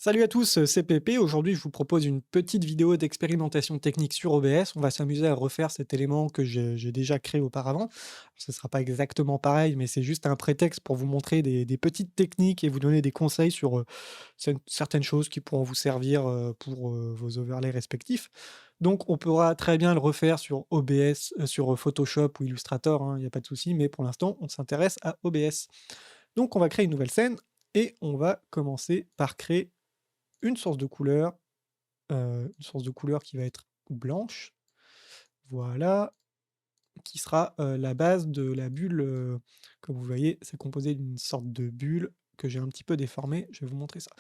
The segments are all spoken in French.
Salut à tous, c'est Pépé. Aujourd'hui, je vous propose une petite vidéo d'expérimentation technique sur OBS. On va s'amuser à refaire cet élément que j'ai déjà créé auparavant. Ce ne sera pas exactement pareil, mais c'est juste un prétexte pour vous montrer des petites techniques et vous donner des conseils sur certaines choses qui pourront vous servir pour vos overlays respectifs. Donc, on pourra très bien le refaire sur OBS, sur Photoshop ou Illustrator, hein, il n'y a pas de souci, mais pour l'instant, on s'intéresse à OBS. Donc, on va créer une nouvelle scène et on va commencer par créer une source de couleur qui va être blanche, voilà, qui sera, la base de la bulle, comme vous voyez, c'est composé d'une sorte de bulle que j'ai un petit peu déformée, je vais vous montrer ça.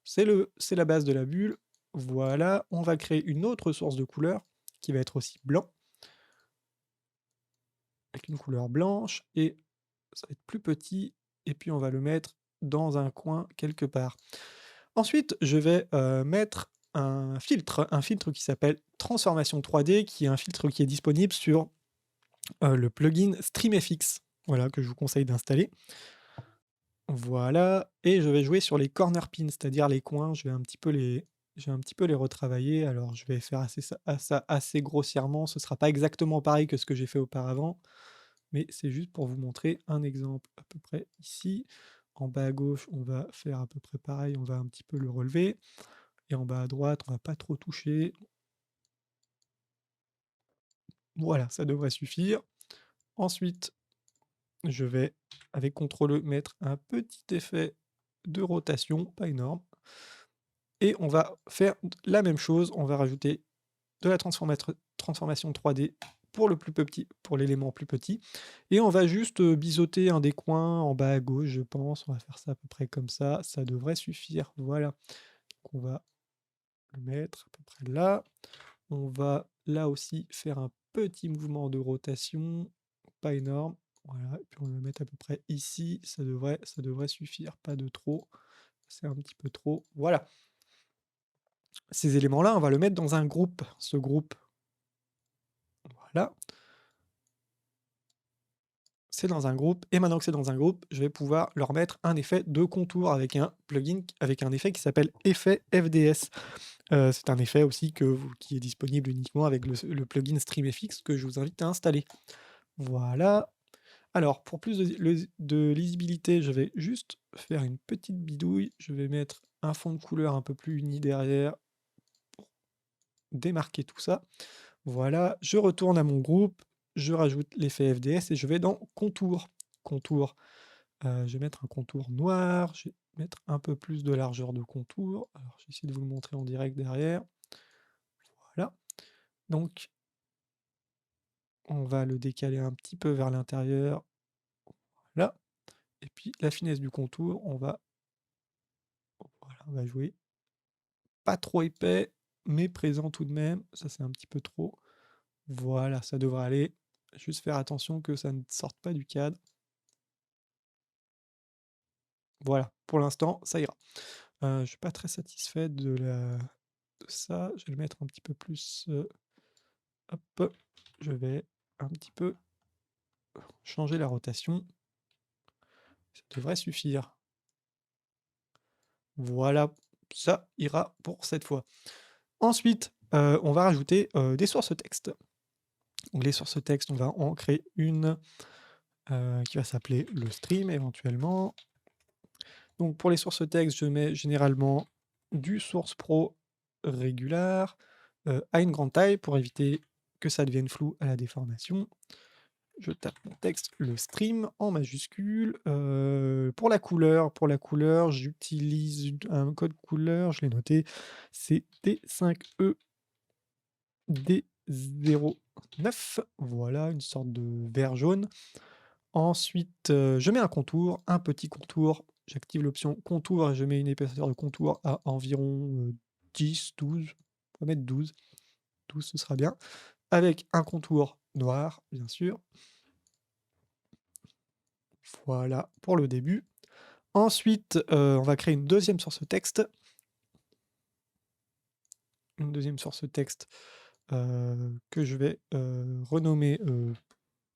C'est la base de la bulle, voilà. On va créer une autre source de couleur qui va être aussi blanc, avec une couleur blanche et ça va être plus petit et puis on va le mettre dans un coin quelque part. Ensuite, je vais, mettre un filtre qui s'appelle Transformation 3D, qui est un filtre qui est disponible sur, le plugin StreamFX, voilà, que je vous conseille d'installer. Voilà et je vais jouer sur les corner pins, c'est-à-dire les coins, je vais un petit peu les retravailler. Alors je vais faire ça assez grossièrement, ce sera pas exactement pareil que ce que j'ai fait auparavant, mais c'est juste pour vous montrer un exemple à peu près ici. En bas à gauche, on va faire à peu près pareil, on va un petit peu le relever. Et en bas à droite, on va pas trop toucher. Voilà, ça devrait suffire. Ensuite, je vais, avec CTRL E, mettre un petit effet de rotation, pas énorme. Et on va faire la même chose, on va rajouter de la transformation 3D pour le plus petit, pour l'élément plus petit. Et on va juste biseauter un des coins en bas à gauche, je pense. On va faire ça à peu près comme ça devrait suffire. Voilà. Donc on va le mettre à peu près là. On va là aussi faire un petit mouvement de rotation, pas énorme. Voilà, et puis on va le mettre à peu près ici, ça devrait suffire, pas de trop. C'est un petit peu trop. Voilà. Ces éléments-là, on va le mettre dans un groupe. Ce groupe, voilà, c'est dans un groupe. Et maintenant que c'est dans un groupe, je vais pouvoir leur mettre un effet de contour avec un plugin, avec un effet qui s'appelle effet FDS. C'est un effet aussi qui est disponible uniquement avec le plugin StreamFX que je vous invite à installer. Voilà. Alors, pour plus de lisibilité, je vais juste faire une petite bidouille. Je vais mettre un fond de couleur un peu plus uni derrière pour démarquer tout ça. Voilà, je retourne à mon groupe, je rajoute l'effet FDS et je vais dans contour. Contour, je vais mettre un contour noir, je vais mettre un peu plus de largeur de contour. Alors, j'essaie de vous le montrer en direct derrière. Voilà. Donc, on va le décaler un petit peu vers l'intérieur. Là. Et puis, la finesse du contour, on va jouer pas trop épais, mais présent tout de même. Ça, c'est un petit peu trop. Voilà, ça devrait aller. Juste faire attention que ça ne sorte pas du cadre. Voilà, pour l'instant, ça ira. Je suis pas très satisfait de ça. Je vais le mettre un petit peu plus, hop, je vais un petit peu changer la rotation. Ça devrait suffire. Voilà, ça ira pour cette fois. Ensuite, on va rajouter, des sources texte. Donc les sources texte, on va en créer une qui va s'appeler le stream éventuellement. Donc pour les sources texte, je mets généralement du source pro régular à une grande taille pour éviter que ça devienne flou à la déformation. Je tape mon texte, le stream en majuscule. Pour la couleur, j'utilise un code couleur, je l'ai noté, c'est D5E D09. Voilà, une sorte de vert jaune. Ensuite, je mets un contour, un petit contour. J'active l'option contour et je mets une épaisseur de contour à environ, 10-12. On va mettre 12. 12, ce sera bien. Avec un contour noir, bien sûr. Voilà pour le début. Ensuite, on va créer une deuxième source texte. Une deuxième source texte, que je vais, renommer,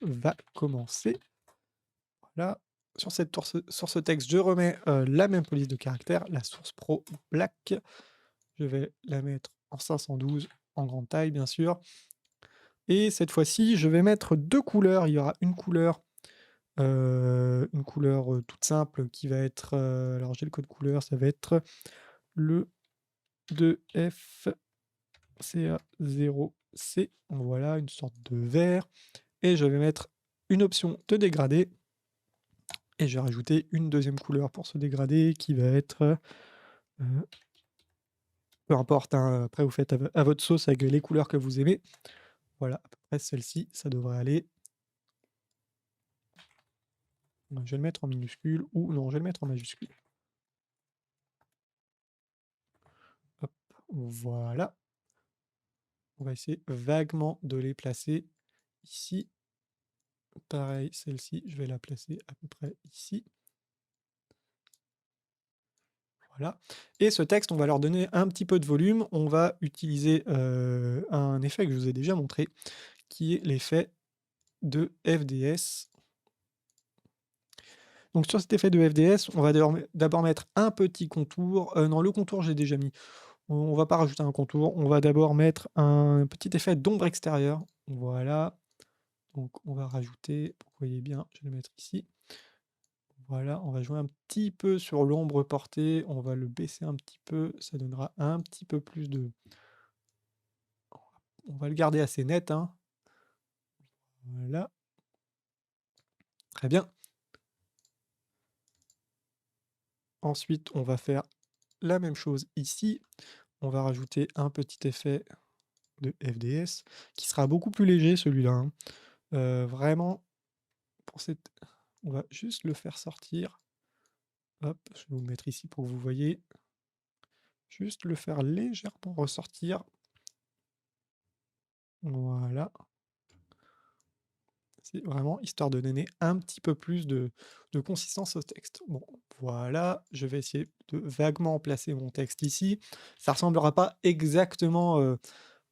va commencer. Voilà. sur ce texte, je remets la même police de caractère, la source pro black. Je vais la mettre en 512 en grande taille, bien sûr. Et cette fois-ci, je vais mettre deux couleurs. Il y aura une couleur toute simple qui va être. Alors j'ai le code couleur, ça va être le 2FCA0C. Voilà, une sorte de vert. Et je vais mettre une option de dégradé. Et je vais rajouter une deuxième couleur pour ce dégradé qui va être. Peu importe, hein, après vous faites à votre sauce avec les couleurs que vous aimez. Voilà, à peu près celle-ci, ça devrait aller. Je vais le mettre en minuscule ou non, je vais le mettre en majuscule. Hop, voilà. On va essayer vaguement de les placer ici. Pareil, celle-ci, je vais la placer à peu près ici. Voilà. Et ce texte, on va leur donner un petit peu de volume. On va utiliser un effet que je vous ai déjà montré, qui est l'effet de FDS. Donc sur cet effet de FDS, on va d'abord mettre un petit contour. Non, le contour, j'ai déjà mis. On va pas rajouter un contour. On va d'abord mettre un petit effet d'ombre extérieure. Voilà. Donc on va rajouter, pour que vous voyez bien, je vais le mettre ici. Voilà, on va jouer un petit peu sur l'ombre portée. On va le baisser un petit peu. Ça donnera un petit peu plus de... On va le garder assez net, hein. Voilà. Très bien. Ensuite, on va faire la même chose ici. On va rajouter un petit effet de FDS qui sera beaucoup plus léger celui-là, hein. Vraiment, pour cette... on va juste le faire sortir. Hop, je vais vous le mettre ici pour que vous voyez. Juste le faire légèrement ressortir. Voilà. C'est vraiment histoire de donner un petit peu plus de consistance au texte. Bon, voilà, je vais essayer de vaguement placer mon texte ici. Ça ressemblera pas exactement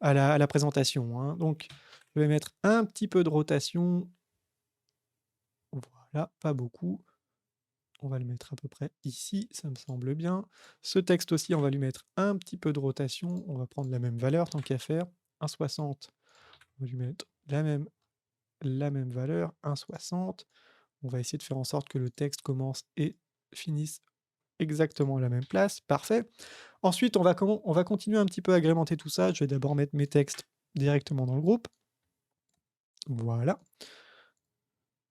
à la présentation, hein. Donc, je vais mettre un petit peu de rotation. Voilà, pas beaucoup. On va le mettre à peu près ici, ça me semble bien. Ce texte aussi, on va lui mettre un petit peu de rotation. On va prendre la même valeur, tant qu'à faire. 1,60. On va lui mettre la même valeur, 1,60. On va essayer de faire en sorte que le texte commence et finisse exactement à la même place. Parfait. Ensuite, on va continuer un petit peu à agrémenter tout ça. Je vais d'abord mettre mes textes directement dans le groupe. Voilà.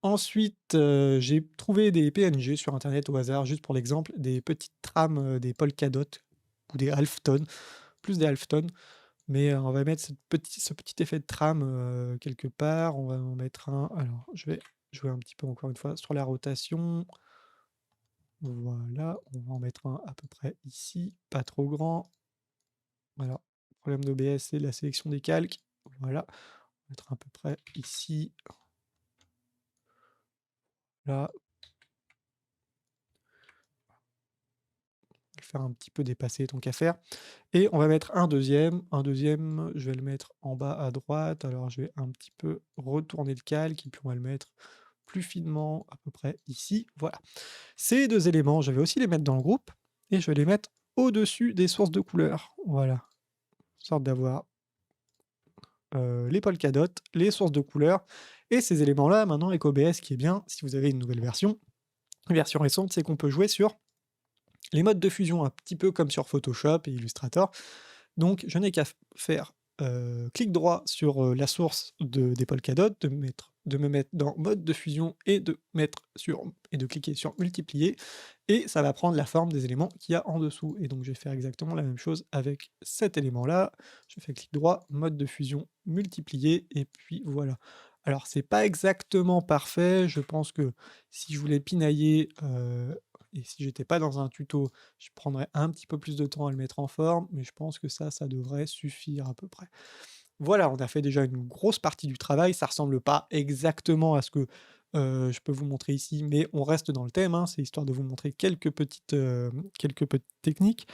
Ensuite, j'ai trouvé des PNG sur internet au hasard, juste pour l'exemple, des petites trames, des Polkadot ou des halftones, plus des halftones. Mais, on va mettre ce petit effet de trame, quelque part. On va en mettre un alors je vais jouer un petit peu encore une fois sur la rotation. Voilà, on va en mettre un à peu près ici, pas trop grand. Voilà, le problème d'OBS, c'est la sélection des calques. Voilà, on va mettre à peu près ici. Là. Le faire un petit peu dépasser tant qu'à faire. Et on va mettre un deuxième. Un deuxième, je vais le mettre en bas à droite. Alors je vais un petit peu retourner le calque et puis on va le mettre plus finement à peu près ici. Voilà. Ces deux éléments, je vais aussi les mettre dans le groupe et je vais les mettre au-dessus des sources de couleurs. Voilà. Sorte d'avoir les polkadot, les sources de couleurs et ces éléments-là, maintenant avec OBS, ce qui est bien, si vous avez une nouvelle version récente, c'est qu'on peut jouer sur les modes de fusion, un petit peu comme sur Photoshop et Illustrator. Donc je n'ai qu'à faire clic droit sur la source des Polkadot, de me mettre dans mode de fusion et de cliquer sur multiplier, et ça va prendre la forme des éléments qu'il y a en dessous. Et donc je vais faire exactement la même chose avec cet élément-là. Je fais clic droit, mode de fusion, multiplier, et puis voilà. Alors c'est pas exactement parfait, je pense que si je voulais pinailler, et si j'étais pas dans un tuto, je prendrais un petit peu plus de temps à le mettre en forme, mais je pense que ça devrait suffire à peu près. Voilà, on a fait déjà une grosse partie du travail. Ça ressemble pas exactement à ce que, je peux vous montrer ici, mais on reste dans le thème, hein. C'est histoire de vous montrer quelques petites techniques.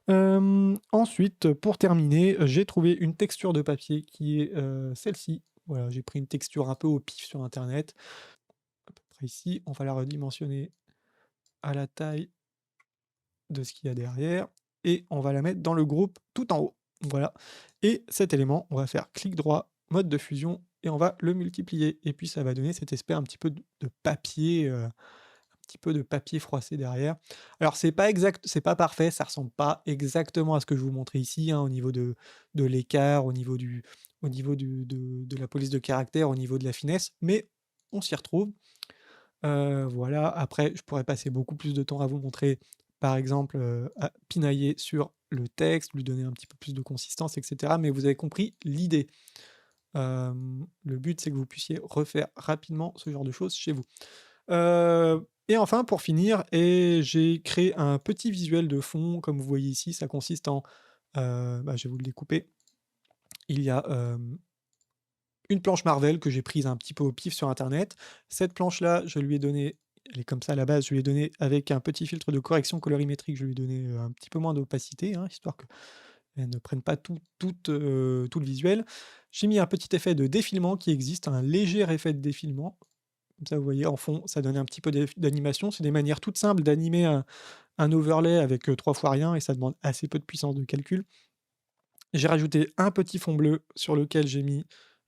Ensuite, pour terminer, j'ai trouvé une texture de papier qui est, celle-ci. Voilà, j'ai pris une texture un peu au pif sur internet, à peu près ici, on va la redimensionner à la taille de ce qu'il y a derrière et on va la mettre dans le groupe tout en haut. Voilà. Et cet élément, on va faire clic droit, mode de fusion et on va le multiplier. Et puis ça va donner cet aspect un petit peu de papier, un petit peu de papier froissé derrière. Alors c'est pas exact, c'est pas parfait, ça ressemble pas exactement à ce que je vous montrais ici, hein, au niveau de l'écart, au niveau de la police de caractère, au niveau de la finesse, mais on s'y retrouve. Voilà, après je pourrais passer beaucoup plus de temps à vous montrer, par exemple, à pinailler sur le texte, lui donner un petit peu plus de consistance et cetera, mais vous avez compris l'idée. Le but, c'est que vous puissiez refaire rapidement ce genre de choses chez vous. Et enfin pour finir j'ai créé un petit visuel de fond comme vous voyez ici, ça consiste en, je vais vous le découper. Il y a, une planche Marvel que j'ai prise un petit peu au pif sur internet. Cette planche-là, je lui ai donné elle est comme ça à la base, je lui ai donné avec un petit filtre de correction colorimétrique, je lui ai donné, un petit peu moins d'opacité, hein, histoire qu'elle ne prenne pas tout le visuel. J'ai mis un petit effet de défilement qui existe, un léger effet de défilement. Comme ça, vous voyez, en fond, ça donne un petit peu d'animation. C'est des manières toutes simples d'animer un overlay avec 3 fois rien et ça demande assez peu de puissance de calcul. J'ai rajouté un petit fond bleu sur lequel j'ai mis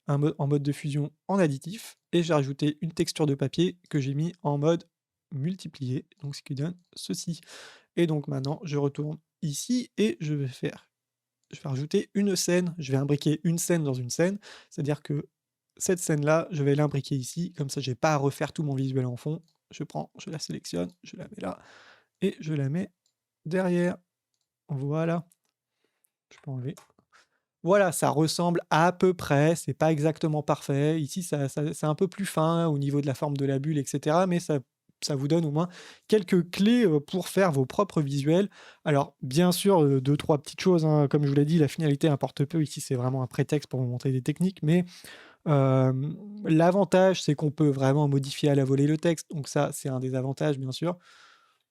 en mode de fusion en additif et j'ai rajouté une texture de papier que j'ai mis en mode multiplié, donc ce qui donne ceci. Et donc maintenant, je retourne ici et je vais rajouter une scène. Je vais imbriquer une scène dans une scène, c'est-à-dire que cette scène-là, je vais l'imbriquer ici, comme ça j'ai pas à refaire tout mon visuel en fond. Je la sélectionne, je la mets là et je la mets derrière. Voilà, je peux enlever. Voilà, ça ressemble à peu près, c'est pas exactement parfait. Ici, c'est un peu plus fin au niveau de la forme de la bulle et cetera, mais ça vous donne au moins quelques clés, pour faire vos propres visuels. Alors bien sûr, 2-3 petites choses, hein, comme je vous l'ai dit, la finalité importe peu. Ici, c'est vraiment un prétexte pour vous montrer des techniques, mais l'avantage, c'est qu'on peut vraiment modifier à la volée le texte, donc ça, c'est un des avantages, bien sûr.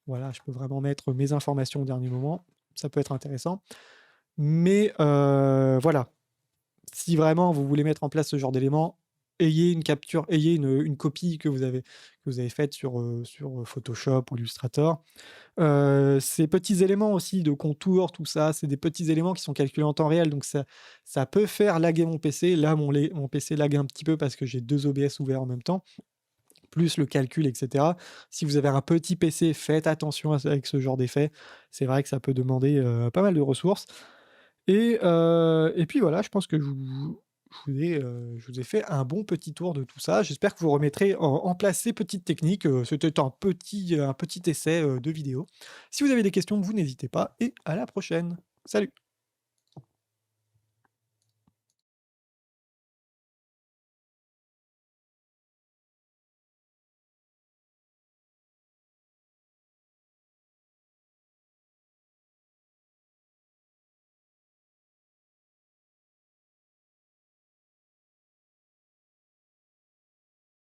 Voilà, je peux vraiment mettre mes informations au dernier moment, ça peut être intéressant. Mais voilà, si vraiment vous voulez mettre en place ce genre d'éléments, ayez une capture, ayez une copie que vous avez faite sur Photoshop ou Illustrator. Ces petits éléments aussi de contour, tout ça, c'est des petits éléments qui sont calculés en temps réel, donc ça peut faire laguer mon PC. Là, mon PC lag un petit peu parce que j'ai 2 OBS ouverts en même temps, plus le calcul et cetera. Si vous avez un petit PC, faites attention avec ce genre d'effet. C'est vrai que ça peut demander, pas mal de ressources. Et puis voilà, je pense que je vous ai fait un bon petit tour de tout ça. J'espère que vous remettrez en place ces petites techniques. C'était un petit essai, de vidéo. Si vous avez des questions, vous n'hésitez pas et à la prochaine. Salut!